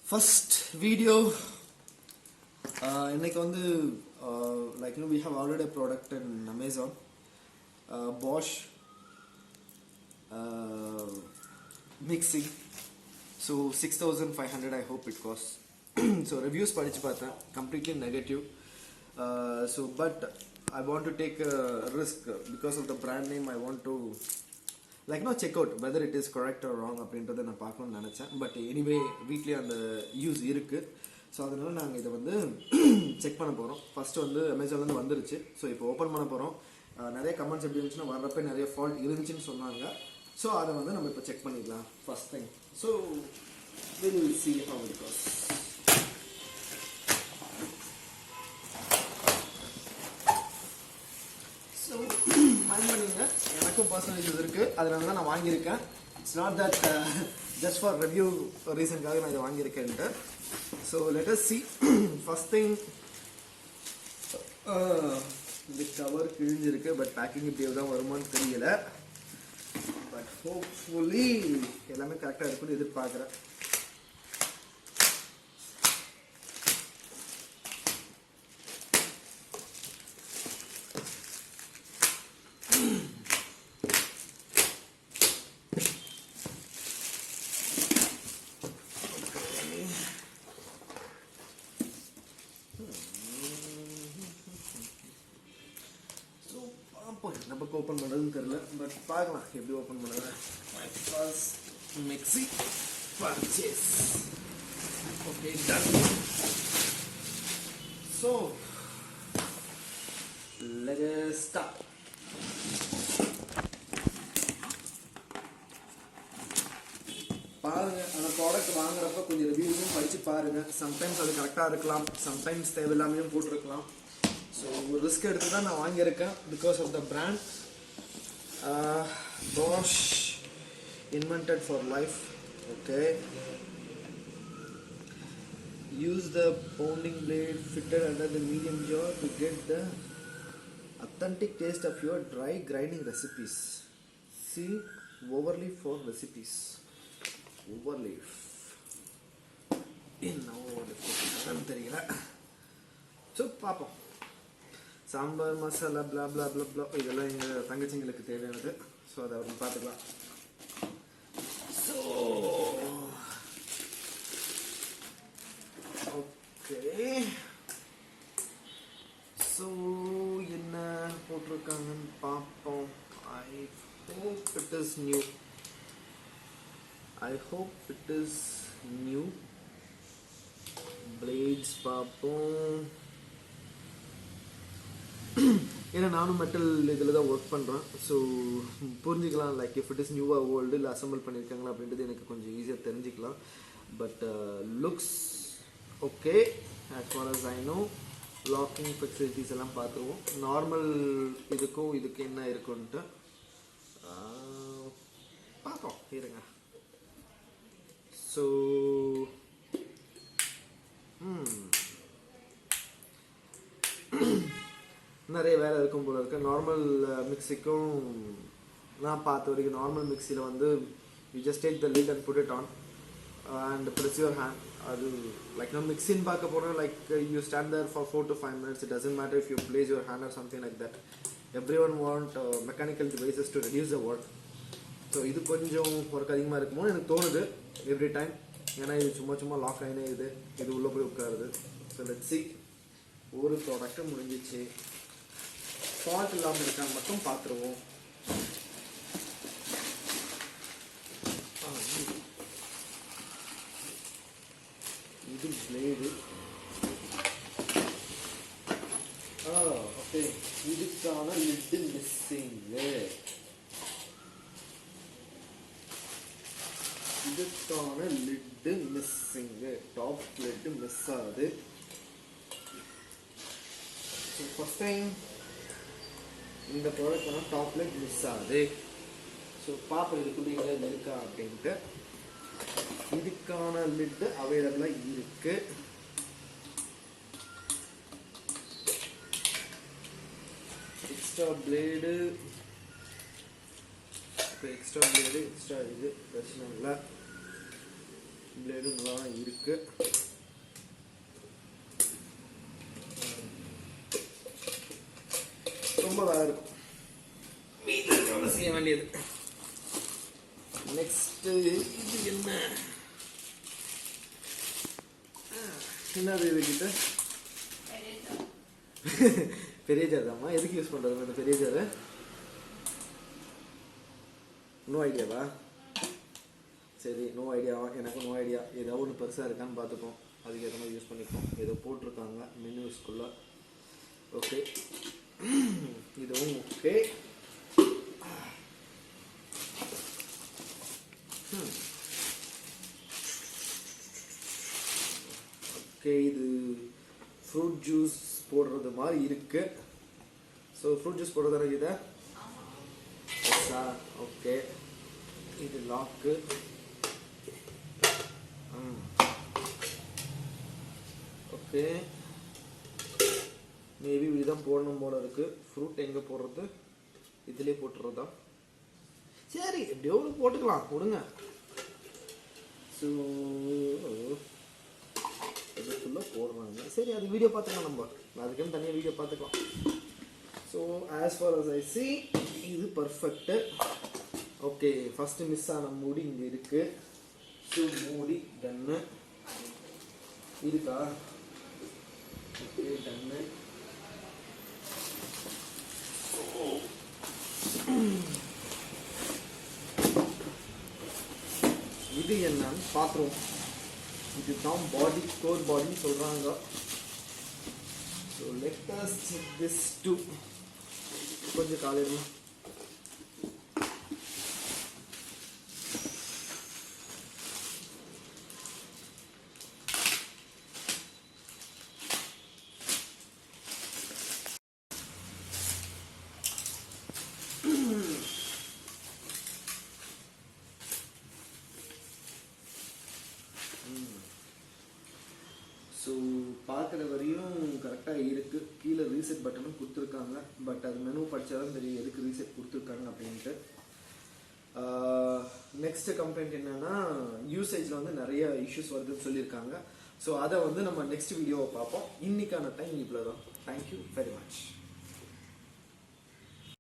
First video. We have ordered a product in Amazon. Bosch mixing. So 6,500 I hope it costs. So reviews completely negative. But I want to take a risk because of the brand name. I want to check out whether it is correct or wrong அப்படின்றத நான் பார்க்கணும்னு நினைச்சேன். But anyway வீட்லயே அந்த use இருக்கு. So அதனால நாங்கள் இதை வந்து செக் பண்ண போகிறோம். ஃபர்ஸ்ட் வந்து அமேசான்லேருந்து வந்துருச்சு. ஸோ இப்போ ஓப்பன் பண்ண போகிறோம். நிறைய கமெண்ட்ஸ் எப்படி இருந்துச்சுன்னா வர்றப்ப நிறைய ஃபால்ட் இருந்துச்சுன்னு சொன்னாங்க. ஸோ அதை வந்து நம்ம இப்போ செக் பண்ணிக்கலாம் first time. So we'll see how it goes. எனக்கும் பர்சனல் யூஸ் இருக்கு, அதனால தான் நான் வாங்கியிருக்கேன். It's not that just for review ரீசன்காக நான் இதை வாங்கியிருக்கேன்ட்டு. So let us see. First thing, இந்த கவர் கிழிஞ்சிருக்கு. பட் பேக்கிங் இப்படி தான் வருமானு தெரியல. பட் ஹோப்ஃபுல்லி எல்லாமே கரெக்டாக இருக்குன்னு எதிர்பார்க்குறேன். நமக்கு ஓப்பன் பண்ணுறதுன்னு தெரியல. பட் பார்க்கலாம் எப்படி ஓப்பன் பண்ணுறது. My first mixie purchase. Okay, done. So let's start. பாருங்க, அந்த ப்ராடக்ட் வாங்குறப்ப கொஞ்சம் ரிவ்யூவும் படிச்சு பாருங்க. சம்டைம்ஸ் அது கரெக்டாக இருக்கலாம், சம்டைம்ஸ் தேவையில்லாமையும் போட்டிருக்கலாம். ஸோ ஒரு ரிஸ்க் எடுத்து தான் நான் வாங்கியிருக்கேன் because of the brand. Bosch invented for life. Okay, use the pounding blade fitted under the medium jaw to get the authentic taste of your dry grinding recipes. See overleaf for recipes. Overleaf என்ன overleaf தெரியல. So பார்ப்போம். சாம்பார் மசாலா பிளா பிளா பிளா பிளா இதெல்லாம் எங்கள் தங்கச்சிங்களுக்கு தேவையானது. So அதை அவங்க பார்த்துக்கலாம். So okay, so என்ன போட்டிருக்காங்கன்னு பார்ப்போம். I hope it is new. Blades பார்ப்போம். ஏன்னா நானும் மெட்டல் இதில் தான் ஒர்க் பண்ணுறேன். ஸோ புரிஞ்சிக்கலாம் இஃப் இட் இஸ் நியூவாக ஓல்டு இல்லை அசம்பிள் பண்ணியிருக்காங்களா அப்படின்றது எனக்கு கொஞ்சம் ஈஸியாக தெரிஞ்சிக்கலாம். But looks okay as far as I know. Locking facilities எல்லாம் பார்த்துருவோம். நார்மல் இதுக்கும் இதுக்கு என்ன இருக்குன்ட்டு பார்ப்போம். இருங்க. ஸோ நிறைய வேலை இருக்கும் போல இருக்கு. நார்மல் மிக்சிக்கும் நான் பார்த்த வரைக்கும் நார்மல் மிக்சியில் வந்து you just take the lid and put it on and press your hand. அது மிக்சின்னு பார்க்க போகிறோம். You stand there for 4 to 5 minutes. It doesn't matter if you place your hand or something like that. Everyone want mechanical devices to reduce the work. So இது கொஞ்சம் work அதிகமாக இருக்குமோ எனக்கு தோணுது எவ்ரி டைம். ஏன்னா இது சும்மா லாக் ஆகினே இது உள்ளே போய் உட்காருது. So let's see. ஒரு ப்ராடக்ட்டும் முடிஞ்சிச்சு. ஃபால்ட் இல்லாமல் இருக்கான்னு மட்டும் பார்த்துருவோம். இது பிளேடு. ஓகே, இதுக்கான lid missing. Top lid miss ஆகுது. ஸோ ஃபர்ஸ்ட் டைம் இந்த ப்ராடக்ட் வந்து டாப் லிட் மிஸ் ஆகுது. ஸோ பார்ப்போம் இதுக்குள்ளே எதாவது இருக்கா அப்படின்ட்டு. இதுக்கான லிட்டு அவைலபிளாக இருக்கு. எக்ஸ்ட்ரா பிளேடு எக்ஸ்ட்ரா இது பிரச்சனை இல்லை. வேணும்லாம் இருக்கு. ரொம்ப அழகா இருக்கும். வீட்டில் செய்ய வேண்டியது. நெக்ஸ்ட் இது என்னது இது கிட்ட பெரிய ஜார் தான்மா. எதுக்கு யூஸ் பண்றது அந்த பெரிய ஜாரு? நோ ஐடியாவா? சரி, நோ ஐடியா. எனக்கும் நோ ஐடியா. ஏதாவது ஒன்று பெருசாக இருக்கான்னு பார்த்துப்போம், அதுக்கு ஏற்ற மாதிரி யூஸ் பண்ணிப்போம். ஏதோ போட்டிருக்காங்க மெனுஸ்குள்ள. ஓகே, இதுவும் ஓகே. ஓகே, இது ஃப்ரூட் ஜூஸ் போடுறது மாதிரி இருக்கு. ஸோ ஃப்ரூட் ஜூஸ் போடுறதா இதை ஓகே. இது லாக்கு. ஓகே, மேபி இதுதான் போடணும் போல இருக்கு. ஃப்ரூட் எங்கே போடுறது? இதுலேயே போட்டுறதா? சரி, எப்படியோ போட்டுக்கலாம், கொடுங்க. ஸோ இதுக்குள்ள போடுறாங்க. சரி, அது வீடியோ பார்த்துக்கலாம். நம்ம அதுக்குன்னு தனியாக வீடியோ பார்த்துக்கலாம். So as far as I see இது பர்ஃபெக்ட். ஓகே, ஃபர்ஸ்ட் மிஸ் ஆன மூடி இங்கே இருக்கு. ஸோ மூடி டன்னு இருக்கா? ஓகே, டன்னு. இது என்னன்னு பார்த்துருவோம். இதுதான் பாடி, கோர் பாடின்னு சொல்றாங்க. So let us check this too. கொஞ்சம் காலையில் ஸோ பார்க்குற வரையும் கரெக்டாக இருக்குது. கீழே ரீசெட் பட்டனும் கொடுத்துருக்காங்க. பட் அது மெனு படித்தா தான் தெரியும் எதுக்கு ரீசெட் கொடுத்துருக்காங்க அப்படின்ட்டு. நெக்ஸ்ட் கம்ப்ளைண்ட் என்னன்னா, யூசேஜில் வந்து நிறைய இஷ்யூஸ் வருதுன்னு சொல்லியிருக்காங்க. ஸோ அதை வந்து நம்ம நெக்ஸ்ட் வீடியோவை பார்ப்போம். இன்னைக்கான டைம் இவ்வளோ தான். Thank you very much.